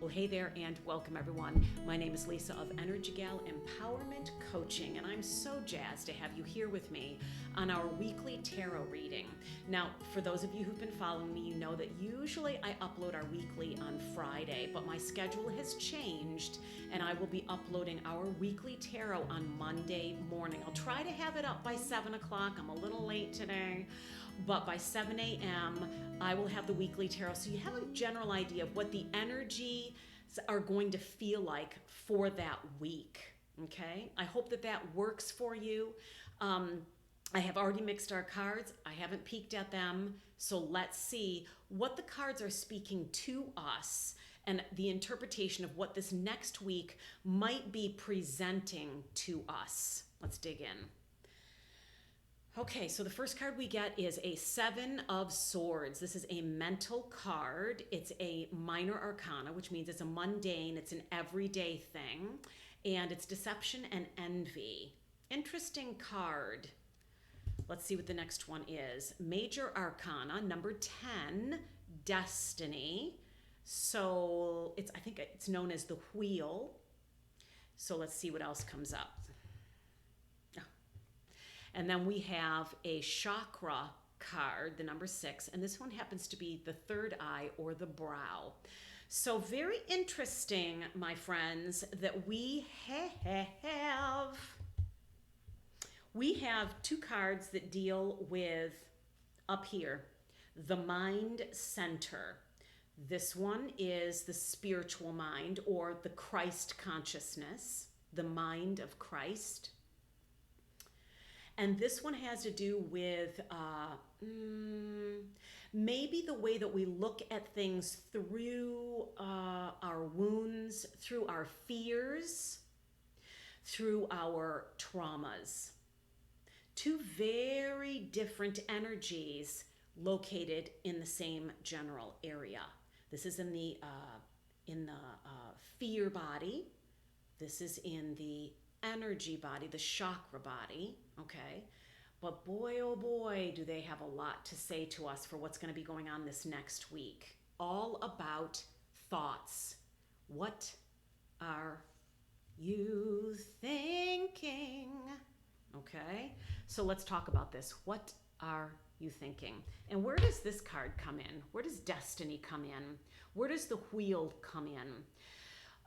Well, hey there and welcome everyone. My name is Lisa of EnergieGal Empowerment Coaching, and I'm so jazzed to have you here with me on our weekly tarot reading. Now, for those of you who've been following me, you know that usually I upload our weekly on Friday, but my schedule has changed and I will be uploading our weekly tarot on Monday morning. I'll try to have it up by 7 o'clock. I'm a little late today, but by 7 a.m. I will have the weekly tarot, so you have a general idea of what the energies are going to feel like for that week. Okay, I hope that that works for you. I have already mixed our cards. I haven't peeked at them, so let's see what the cards are speaking to us and the interpretation of what this next week might be presenting to us. Let's dig in. Okay, so the first card we get is a Seven of Swords. This is a mental card. It's a minor arcana, which means it's a mundane, it's an everyday thing, and it's deception and envy. Interesting card. Let's see what the next one is. Major arcana, number 10, destiny. So I think it's known as the wheel. So let's see what else comes up. And then we have a chakra card, the number 6, and this one happens to be the third eye or the brow. So very interesting, my friends, that we have two cards that deal with, up here, the mind center. This one is the spiritual mind or the Christ consciousness, the mind of Christ. And this one has to do with maybe the way that we look at things through our wounds, through our fears, through our traumas. Two very different energies located in the same general area. This is in the fear body. This is in the energy body, the chakra body, okay? But boy, oh boy, do they have a lot to say to us for what's going to be going on this next week. All about thoughts. What are you thinking? Okay, so let's talk about this. What are you thinking? And where does this card come in? Where does destiny come in? Where does the wheel come in?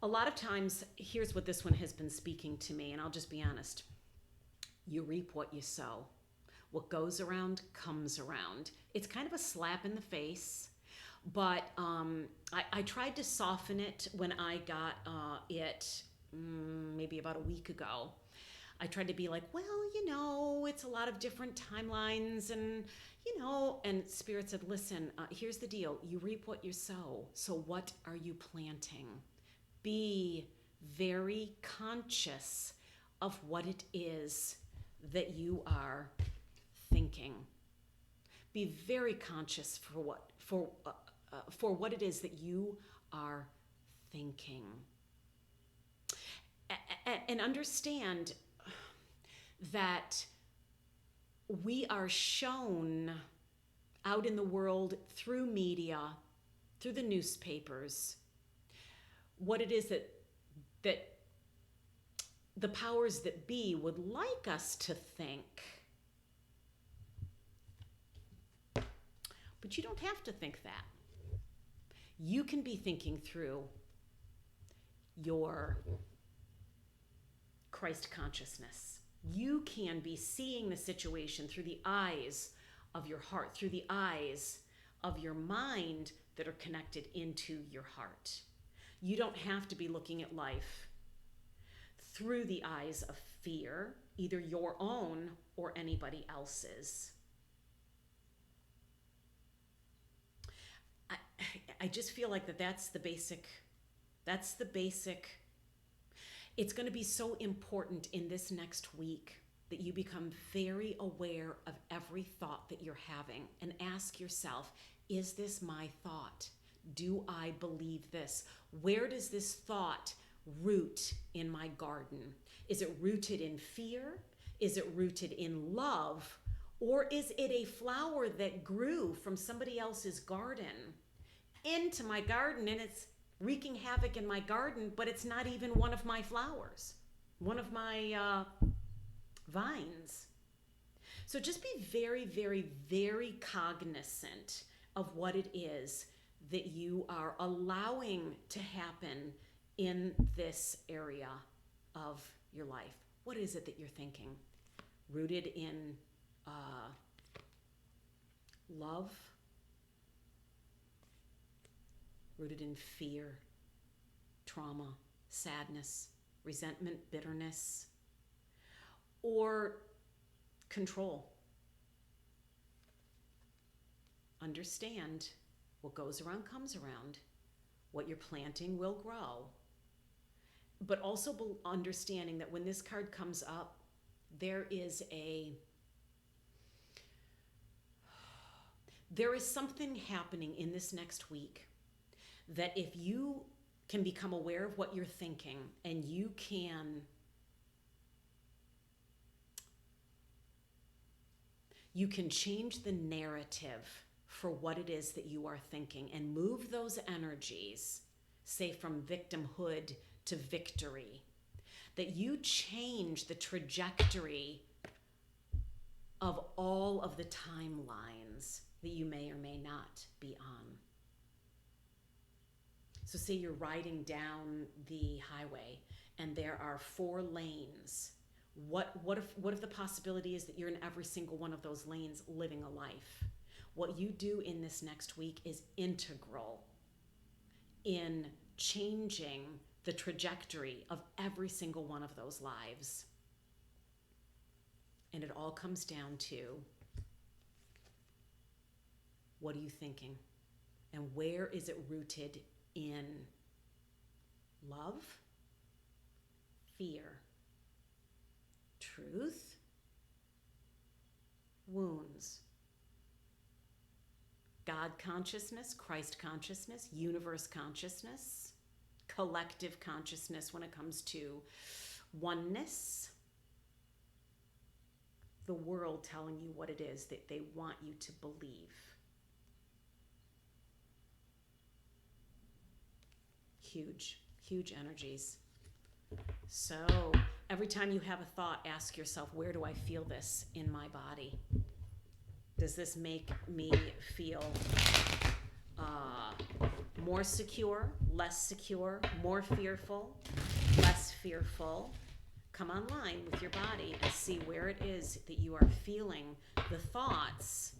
A lot of times, here's what this one has been speaking to me, and I'll just be honest. You reap what you sow. What goes around comes around. It's kind of a slap in the face, but I tried to soften it when I got it maybe about a week ago. I tried to be like, well, it's a lot of different timelines and, and Spirit said, listen, here's the deal. You reap what you sow. So what are you planting? Be very conscious of what it is that you are thinking. Be very conscious for what it is that you are thinking. And understand that we are shown out in the world through media, through the newspapers, what it is that the powers that be would like us to think. But you don't have to think that. You can be thinking through your Christ consciousness. You can be seeing the situation through the eyes of your heart, through the eyes of your mind that are connected into your heart. You don't have to be looking at life through the eyes of fear, either your own or anybody else's. I just feel like that's the basic. It's going to be so important in this next week that you become very aware of every thought that you're having and ask yourself, is this my thought? Do I believe this? Where does this thought root in my garden? Is it rooted in fear? Is it rooted in love? Or is it a flower that grew from somebody else's garden into my garden and it's wreaking havoc in my garden, but it's not even one of my flowers, one of my vines. So just be very, very, very cognizant of what it is that you are allowing to happen in this area of your life. What is it that you're thinking? Rooted in love? Rooted in fear, trauma, sadness, resentment, bitterness, or control? Understand what goes around comes around. What you're planting will grow. But also understanding that when this card comes up, there is something happening in this next week that if you can become aware of what you're thinking and you can change the narrative for what it is that you are thinking and move those energies, say from victimhood to victory, that you change the trajectory of all of the timelines that you may or may not be on. So say you're riding down the highway and there are 4 lanes. What if the possibility is that you're in every single one of those lanes living a life? What you do in this next week is integral in changing the trajectory of every single one of those lives. And it all comes down to, what are you thinking? And where is it rooted in love, fear, truth, wounds, God consciousness, Christ consciousness, universe consciousness, collective consciousness when it comes to oneness, the world telling you what it is that they want you to believe. Huge, huge energies. So every time you have a thought, ask yourself, where do I feel this in my body? Does this make me feel more secure, less secure, more fearful, less fearful? Come online with your body and see where it is that you are feeling the thoughts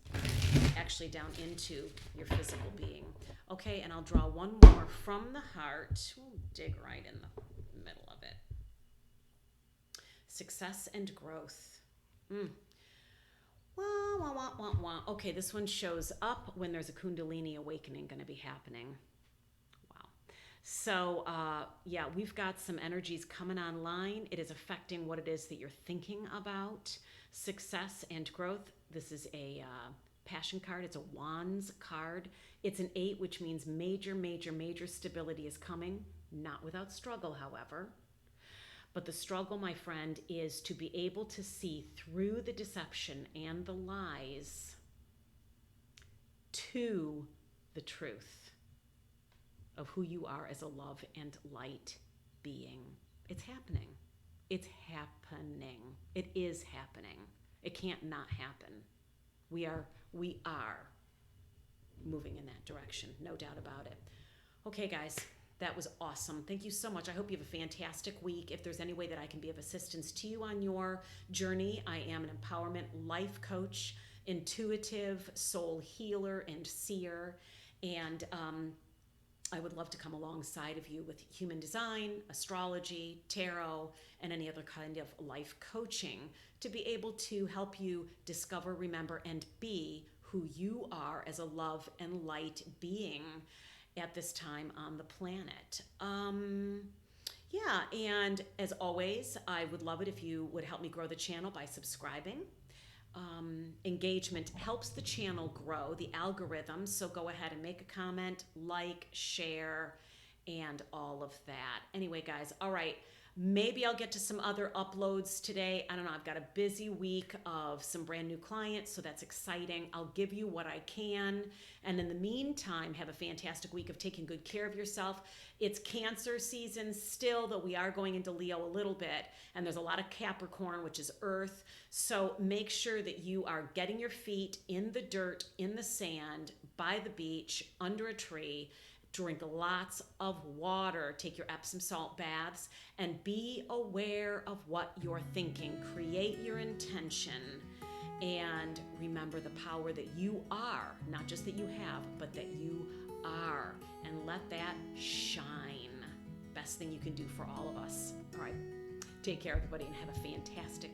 actually down into your physical being. Okay, and I'll draw one more from the heart. We'll dig right in the middle of it. Success and growth. Wah, wah, wah, wah. Okay, this one shows up when there's a Kundalini awakening going to be happening. Wow. So, yeah, we've got some energies coming online. It is affecting what it is that you're thinking about. Success and growth. This is a passion card. It's a wands card. It's an 8, which means major, major, major stability is coming. Not without struggle, however. But the struggle, my friend, is to be able to see through the deception and the lies to the truth of who you are as a love and light being. It's happening. It's happening. It is happening. It can't not happen. We are moving in that direction, no doubt about it. Okay, guys. That was awesome. Thank you so much. I hope you have a fantastic week. If there's any way that I can be of assistance to you on your journey, I am an empowerment life coach, intuitive soul healer, and seer. And I would love to come alongside of you with human design, astrology, tarot, and any other kind of life coaching to be able to help you discover, remember, and be who you are as a love and light being at this time on the planet. Yeah, and as always, I would love it if you would help me grow the channel by subscribing. Engagement helps the channel grow, the algorithm, so go ahead and make a comment, like, share, and all of that. Anyway, guys, all right, Maybe I'll get to some other uploads today. I don't know. I've got a busy week of some brand new clients, so that's exciting. I'll give you what I can. And in the meantime, have a fantastic week of taking good care of yourself. It's Cancer season still, though we are going into Leo a little bit. And there's a lot of Capricorn, which is Earth. So make sure that you are getting your feet in the dirt, in the sand, by the beach, under a tree. Drink lots of water, take your Epsom salt baths, and be aware of what you're thinking. Create your intention, and remember the power that you are, not just that you have, but that you are, and let that shine. Best thing you can do for all of us. All right, take care, everybody, and have a fantastic